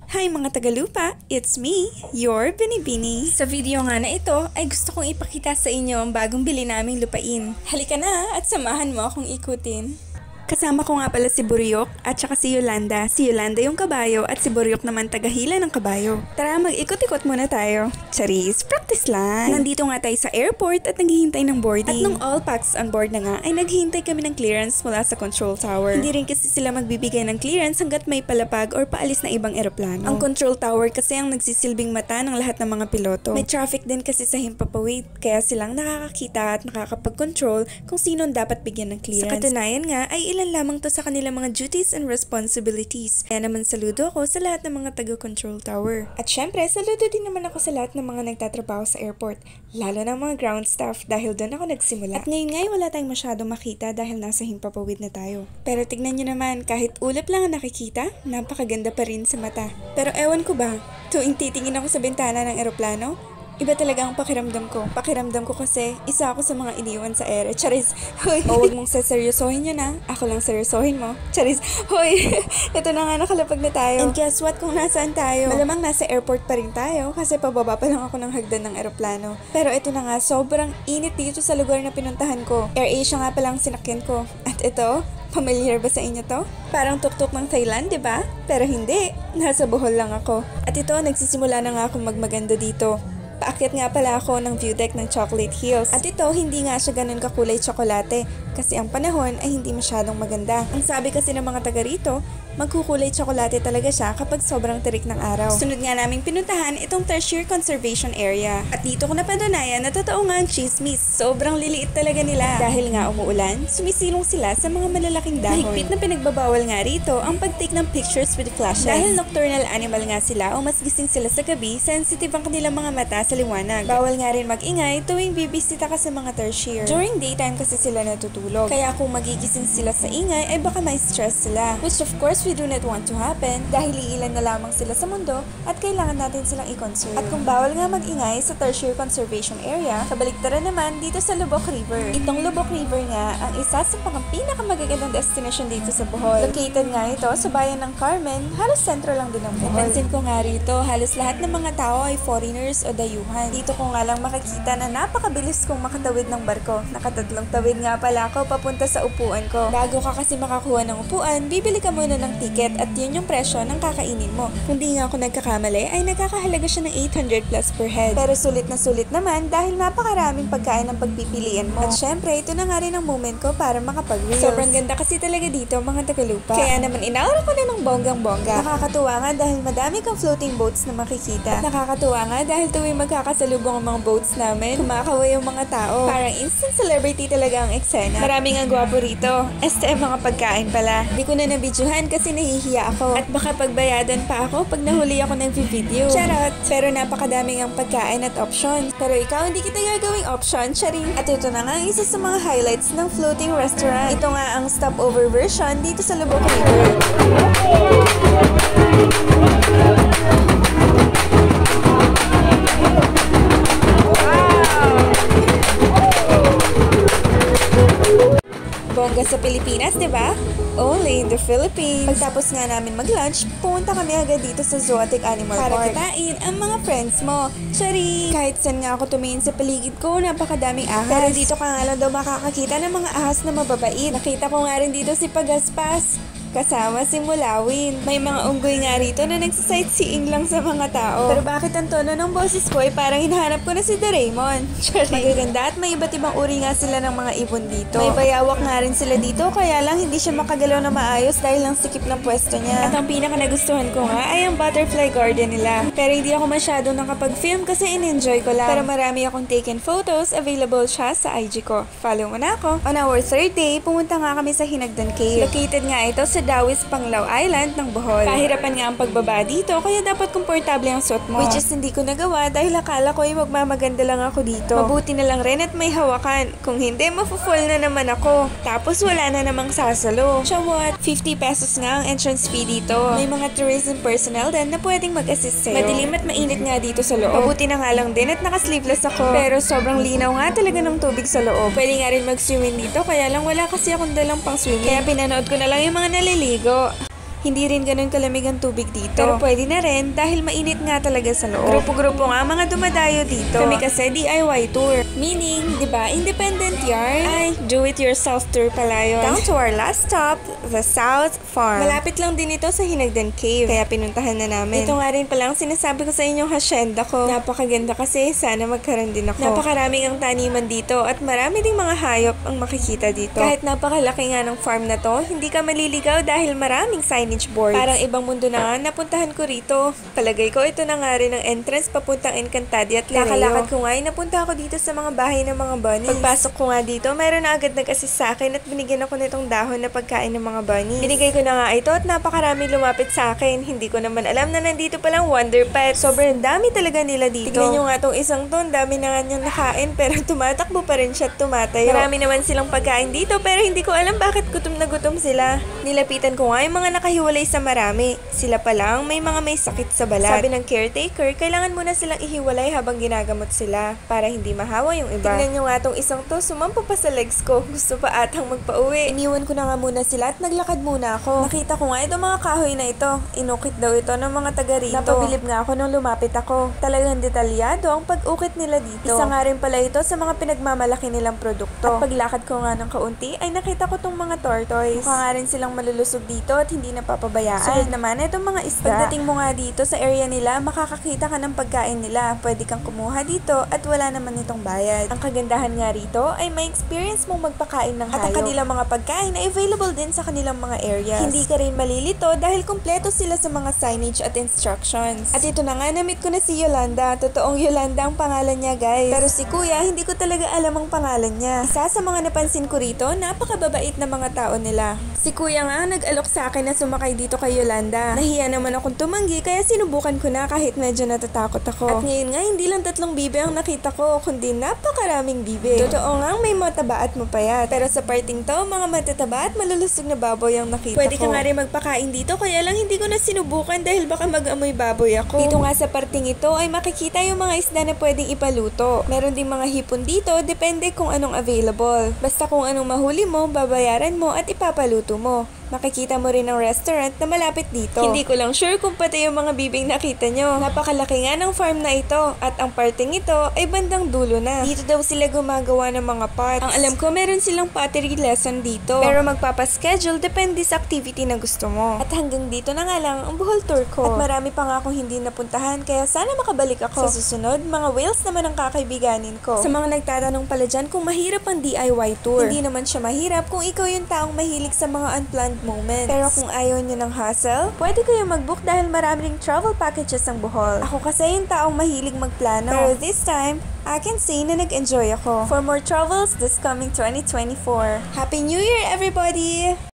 Hi mga Tagalupa! It's me, your Binibini. Sa video nga na ito ay gusto kong ipakita sa inyo ang bagong bili naming lupain. Halika na at samahan mo akong ikutin. Kasama ko nga pala si Buryok at saka si Yolanda. Si Yolanda yung kabayo at si Buryok naman tagahila ng kabayo. Tara mag-ikot-ikot muna tayo. Charis, practice lang! Nandito nga tayo sa airport at naghihintay ng boarding. At nung all packs on board na nga ay naghihintay kami ng clearance mula sa control tower. Hindi rin kasi sila magbibigay ng clearance hanggat may palapag or paalis na ibang eroplano. Ang control tower kasi ang nagsisilbing mata ng lahat ng mga piloto. May traffic din kasi sa Himpapawid kaya silang nakakakita at nakakapag-control kung sino dapat bigyan ng clearance. Sa katunayan nga ay ilan lamang to sa kanilang mga duties and responsibilities. Kaya naman saludo ako sa lahat ng mga taga-control tower. At syempre, saludo din naman ako sa lahat ng mga nagtatrabaho sa airport, lalo na mga ground staff dahil doon ako nagsimula. At ngayon nga wala tayong masyadong makita dahil nasa Himpapawid na tayo. Pero tignan nyo naman, kahit ulap lang ang nakikita, napakaganda pa rin sa mata. Pero ewan ko ba, tuwing titingin ako sa bintana ng eroplano, iba talaga ang pakiramdam ko. Pakiramdam ko kasi isa ako sa mga iniwan sa ere. Charis, hoy! O huwag mong saseryosohin yun na. Ako lang seryosohin mo. Charis, hoy! Ito na nga nakalapag na tayo. And guess what kung nasaan tayo? Malamang nasa airport pa rin tayo kasi pababa pa lang ako ng hagdan ng eroplano. Pero ito na nga, sobrang init dito sa lugar na pinuntahan ko. AirAsia nga palang sinakyan ko. At ito, familiar ba sa inyo to? Parang tuktok ng Thailand, di ba? Pero hindi. Nasa Bohol lang ako. At ito, nagsisimula na nga akong magmaganda dito. Paakyat nga pala ako ng view deck ng Chocolate Hills. At ito, hindi nga siya ganun kakulay tsokolate kasi ang panahon ay hindi masyadong maganda. Ang sabi kasi ng mga taga rito, magkukulay tsokolate talaga siya kapag sobrang tirik ng araw. Sunod nga naming pinuntahan itong Tertiary Conservation Area. At dito ko napatunayan na totoo nga ang chismis. Sobrang liliit talaga nila. Dahil nga umuulan, sumisilong sila sa mga malalaking dahon. Mahigpit na pinagbabawal nga rito ang pag-take ng pictures with flashes. Dahil nocturnal animal nga sila o mas gising sila sa gabi, sensitive ang kanilang mga mata sa liwanag. Bawal nga rin mag-ingay tuwing bibisita ka sa mga tertiary. During daytime kasi sila natutulog. Kaya kung magigising sila sa ingay ay baka may stress sila. Which of course we do not want to happen dahil iilan na lamang sila sa mundo at kailangan natin silang i-conserve. At kung bawal nga mag-ingay sa Tertiary Conservation Area, kabaligtaran naman dito sa Lubok River. Itong Lubok River nga ang isa sa pinakamagagandang destination dito sa Bohol. Located nga ito sa bayan ng Carmen, halos sentro lang din ng Bohol. Napansin ko nga rito, halos lahat ng mga tao ay foreigners o dayuhan. Dito ko nga lang makikita na napakabilis kong makatawid ng barko. Nakatatlong tawid nga pala ako papunta sa upuan ko. Bago ka kasi makakuha ng upuan, bibili ka muna ng ticket at yun yung presyo ng kakainin mo. Kung di nga ako nagkakamali ay nagkakahalaga siya ng 800 plus per head. Pero sulit na sulit naman dahil napakaraming pagkain ang pagpipilian mo. At syempre, ito na nga rin ang moment ko para makapag-reels. Sobrang ganda kasi talaga dito mga Tagalupa. Kaya naman inaura ko na ng bonggang-bongga. Nakakatuwa nga dahil madami kang floating boats na makikita. Nakakatuwa nga dahil tuwing magkakasalubong ang mga boats namin, kumakaway yung mga tao. Parang instant celebrity talaga ang eksena. Maraming ang gwapo rito. STM mga pagkain pala. Di ko na nabidyohan kasi nahihiya ako. At baka pagbayadan pa ako pag nahuli ako ng video. Charot! Pero napakadaming ang pagkain at options. Pero ikaw hindi kita gagawing option, charing. At ito na nga ang isa sa mga highlights ng floating restaurant. Ito nga ang stopover version dito sa Lubok River. Bongga sa Pilipinas, di ba? Only in the Philippines. Pagtapos nga namin mag-lunch, pumunta kami agad dito sa Zoetic Animal Park para kitain ang mga friends mo. Chari! Kahit saan nga ako tumingin sa paligid ko, napakadaming ahas. Pero dito ka nga lang daw makakakita ng mga ahas na mababait. Nakita ko nga rin dito si Pagaspas. Kasama si Mulawin. May mga unggoy nga rito na nagsisightseeing lang sa mga tao. Pero bakit ang tono ng boses ko ay parang hinahanap ko na si Doraemon? Magaganda at may iba't ibang uri nga sila ng mga ibon dito. May bayawak nga rin sila dito kaya lang hindi siya makagalaw na maayos dahil lang sikip ng pwesto niya. At ang pinaka nagustuhan ko nga ay ang butterfly garden nila. Pero hindi ako masyadong nakapag-film kasi in-enjoy ko lang. Pero marami akong taken photos, available siya sa IG ko. Follow mo na ako. On our third day, pumunta nga kami sa Hinagdan Cave. Located nga ito sa Dawis, Panglao Island ng Bohol. Kahirapan nga ang pagbaba dito kaya dapat komportable ang suot mo. Which is hindi ko nagawa dahil akala ko ay magmamaganda lang ako dito. Mabuti na lang rin at may hawakan. Kung hindi, mafu-fall na naman ako. Tapos wala na namang sasalo. So what? 50 pesos nga ang entrance fee dito. May mga tourism personnel din na pwedeng mag-assist sa'yo. Madilim at mainit nga dito sa loob. Mabuti na nga lang din at naka-sleeveless ako. Pero sobrang linaw nga talaga ng tubig sa loob. Pwede nga rin mag-swimming dito kaya lang wala kasi akong dalang pang swimming. Kaya pinanood ko na lang yung mga naliligo. Hindi rin ganun kalamig ang tubig dito. Pero pwede na rin dahil mainit nga talaga sa loob. Grupo-grupo nga mga dumadayo dito. Kami kasi DIY tour. Meaning, di ba, independent yard? Ay, do-it-yourself tour pala yun. Down to our last stop, the South Farm. Malapit lang din ito sa Hinagdan Cave, kaya pinuntahan na namin. Ito nga rin pala ang sinasabi ko sa inyong hacienda ko. Napakaganda kasi, sana magkaroon din ako. Napakaraming ang taniman dito at marami ding mga hayop ang makikita dito. Kahit napakalaki nga ng farm na to, hindi ka maliligaw dahil maraming signage boards. Parang ibang mundo na nga napuntahan ko rito. Palagay ko ito na nga rin ang entrance papuntang Encantadia at Lereo. Kakalakad ko nga, napunta ako dito sa mga bahay ng mga bunnies. Pagpasok ko nga dito, mayroon na agad nag-assist sa akin at binigyan ako nitong dahon na pagkain ng mga bunnies. Binigay ko na nga ito at napakarami lumapit sa akin. Hindi ko naman alam na nandito palang Wonder Pets. Sobrang dami talaga nila dito. Tignan nyo nga tong isang to, dami na nga niyang nakain pero tumatakbo pa rin siya at tumatayo. Marami naman silang pagkain dito pero hindi ko alam bakit gutom na gutom sila. Nilapitan ko nga yung mga nakahiwalay sa marami. Sila pa lang may mga may sakit sa balat. Sabi ng caretaker, kailangan muna silang ihiwalay habang ginagamot sila para hindi mahawa yung iba. Tignan nyo nga tong isang to, sumampa pa sa legs ko. Gusto pa atang magpauwi. Iniwan ko na nga muna sila at naglakad muna ako. Nakita ko nga itong mga kahoy na ito. Inukit daw ito ng mga taga rito. Napabilib nga ako nung lumapit ako. Talagang detalyado ang pag-ukit nila dito. Isa nga rin pala ito sa mga pinagmamalaki nilang produkto. At paglakad ko nga ng kaunti ay nakita ko tong mga tortoise. Mukha nga rin silang malulusog dito at hindi napapabayaan. Sunod naman itong mga isda. Pagdating mo nga dito sa area nila, makakakita ka ng pagkain nila. Pwede kang kumuha dito at wala naman itong bayad. Ang kagandahan nga rito ay may experience mong magpakain ng hayop. At ang kanilang mga pagkain ay available din sa kanilang mga areas. Hindi ka rin malilito dahil kumpleto sila sa mga signage at instructions. At ito na nga, na-meet ko na si Yolanda. Totoong Yolanda ang pangalan niya, guys. Pero si Kuya, hindi ko talaga alam ang pangalan niya. Isa sa mga napansin ko rito, napakababait na mga tao nila. Si Kuya nga nag-alok sa akin na sumakay dito kay Yolanda. Nahiya naman akong tumanggi kaya sinubukan ko na kahit medyo natatakot ako. At ngayon nga, hindi lang 3 bibe ang nakita ko, kundi napakaraming bibe. Totoo nga may mataba at mapayat. Pero sa parting to, mga matataba at malulusog na baboy ang nakita ko. Pwede ka nga rin magpakain dito, kaya lang hindi ko na sinubukan dahil baka mag-amoy baboy ako. Dito nga sa parting ito ay makikita yung mga isda na pwedeng ipaluto. Meron ding mga hipon dito, depende kung anong available. Basta kung anong mahuli mo, babayaran mo at ipapaluto mo. Makikita mo rin ang restaurant na malapit dito. Hindi ko lang sure kung pati yung mga bibing nakita nyo. Napakalaki nga ng farm na ito at ang parting ito ay bandang dulo na. Dito daw sila gumagawa ng mga pots. Ang alam ko meron silang pottery lesson dito. Pero magpapaschedule depende sa activity na gusto mo. At hanggang dito na nga lang ang Bohol tour ko. At marami pa nga akong hindi napuntahan kaya sana makabalik ako. Sa susunod, mga whales naman ang kakaibiganin ko. Sa mga nagtatanong pala dyan kung mahirap ang DIY tour. Hindi naman siya mahirap kung ikaw yung taong mahilig sa mga unplanned moments. Pero kung ayaw nyo ng hassle, pwede kayo mag-book dahil maraming travel packages ang Bohol. Ako kasi yung taong mahilig magplano. Pero this time, I can say na nag-enjoy ako. For more travels this coming 2024. Happy New Year, everybody!